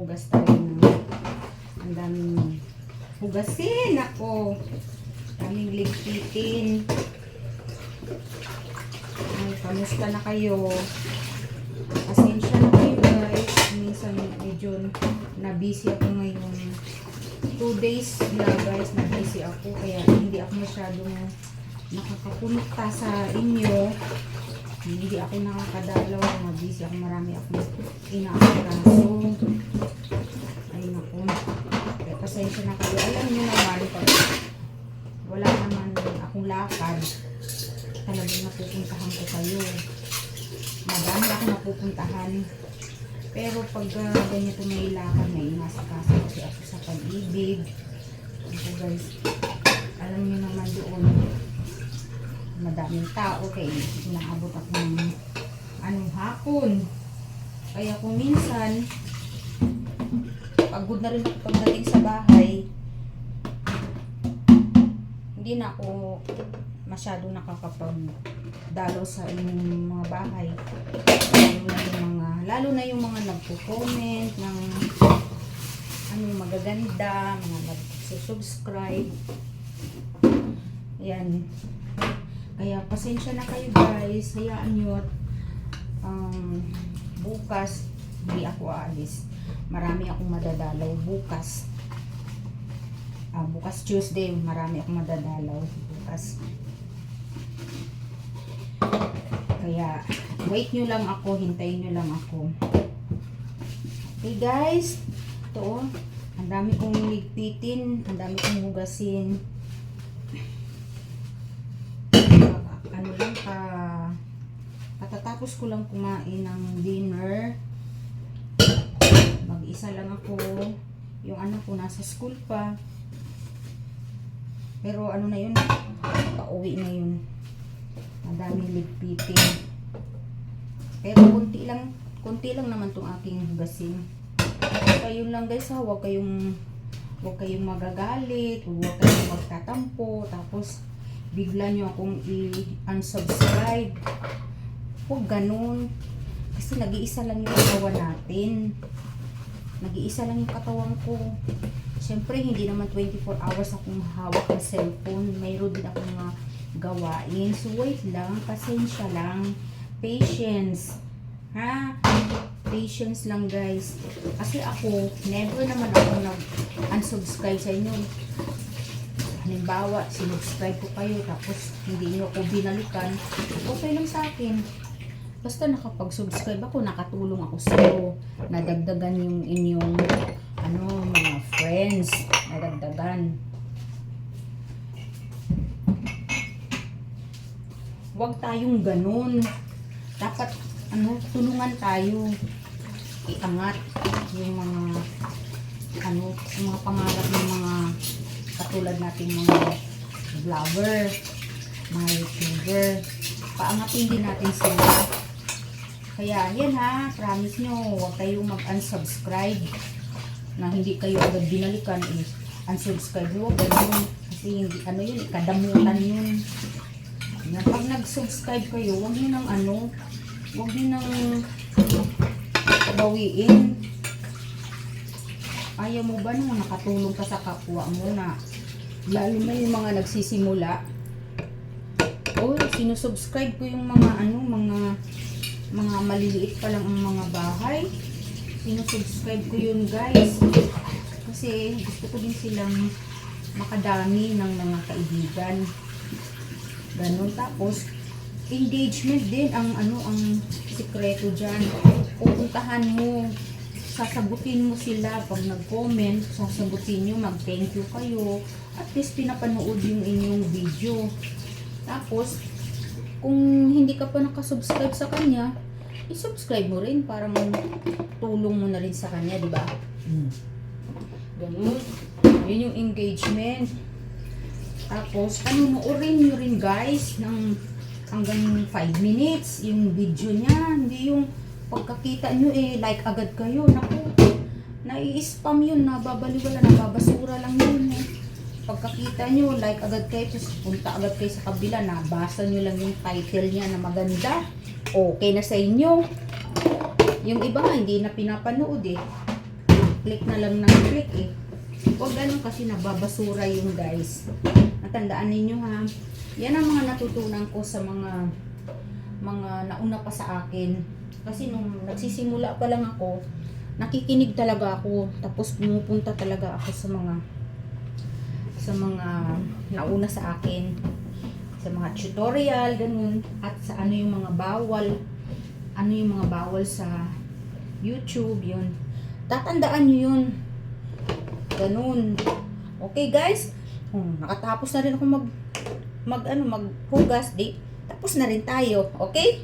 hugas tayo ng ang daming hugasin ako. Daming ligpitin. Ay, kamusta na kayo? Pasensya na kayo guys. Minsan medyo na-busy ako ngayon. 2 days na guys, na-busy ako. Kaya hindi ako masyadong nakakapunta sa inyo. Hindi ako nakakadalaw. Mabisi ako. Marami akong inaasikaso. Ay naku. Kaya pasensya na kayo. Alam nyo naman, pag wala naman akong lakad, talagang napupuntahan ko kayo. Madami ako napupuntahan. Pero pag ganito may lakad, may inaasikaso kasi ako sa pag-ibig. Ito guys, alam nyo naman doon, madaming tao kaya inaabot ako ng anong hapon. Kaya kung minsan pagod na rin ako pagdating sa bahay, hindi na ako masyadong nakakapagdalo sa inyong mga bahay. Lalo na yung mga nagko-comment ng ano magaganda, mga nag-subscribe. Yan. Kaya pasensya na kayo guys. Hayaan nyo at bukas hindi ako aalis. Marami akong madadalaw bukas. Bukas Tuesday, marami akong madadalaw bukas. Kaya wait nyo lang ako, hintayin nyo lang ako. Okay guys, ito ang dami kong ligpitin, ang dami kong hugasin. Ano lang katatapos ko lang kumain ng dinner. Mag-isa lang ako. Yung anak ko nasa school pa. Pero ano na yun, pauwi na yun. Ang daming ligpitin. Pero konti lang naman tong aking hugasin. Kaya yun lang guys ha, huwag kayong magagalit, huwag kayong magtatampo, tapos bigla nyo akong i-unsubscribe. Huwag ganun. Kasi nag-iisa lang yung katawan natin. Nag-iisa lang yung katawan ko. Siyempre, hindi naman 24 hours akong hawak ng cellphone. Mayroon din akong mga gawain. So, wait lang. Pasensya lang. Patience. Ha? Patience lang, guys. Kasi ako, never naman ako nag-unsubscribe sa inyo. Halimbawa, sinubscribe ko kayo, tapos hindi nyo ako binalikan. Okay lang sa akin. Basta nakapag-subscribe ako, nakatulong ako sa iyo. Nadagdagan yung inyong mga friends. Nadagdagan. Huwag tayong ganun. Dapat, tulungan tayo. Iangat yung mga pangarap ng mga katulad natin mga vlogger, mga YouTuber. Paangatin din natin sila. Kaya, yan ha, promise nyo, huwag kayong mag-unsubscribe na hindi kayo agad binalikan, unsubscribe nyo, ganun. Kasi hindi, yun, kadamutan yun. Pag nag-subscribe kayo, huwag nyo huwag nyo nang bawiin. Ayaw mo ba nung nakatulong ka sa kapwa mo na, lalo na yung mga nagsisimula? Sinusubscribe ko yung mga maliliit pa lang ang mga bahay. Sinusubscribe ko yun guys. Kasi gusto ko din silang makadami ng mga kaibigan. Ganun. Tapos, engagement din ang sikreto dyan. Pupuntahan mo, sasagutin mo sila pag nag-comment, sasagutin nyo, mag-thank you kayo. At least pinapanood yung inyong video. Tapos, kung hindi ka pa nakasubscribe sa kanya, i-subscribe mo rin para tulong mo na rin sa kanya, di ba? Ganun. Yun yung engagement. Tapos, panunuorin nyo rin guys ng hanggang 5 minutes yung video niya. Hindi yung pagkakita nyo like agad kayo. Naku, nai-spam yun, nababaliwala, nababasura lang yun Pagkakita nyo, like agad kayo, tapos punta agad kayo sa kabila, nabasa nyo lang yung title niya na maganda. Okay na sa inyo. Yung iba nga, hindi na pinapanood click na lang ng click eh. Huwag ganun kasi nababasura yung guys. Natandaan ninyo ha. Yan ang mga natutunan ko sa mga nauna pa sa akin. Kasi nung nagsisimula pa lang ako, nakikinig talaga ako. Tapos pumupunta talaga ako sa mga nauna sa akin. Sa mga tutorial, ganun. At sa ano yung mga bawal. Ano yung mga bawal sa YouTube, yun. Tatandaan nyo yun. Ganun. Okay guys? Nakatapos na rin ako maghugas, di? Tapos na rin tayo. Okay?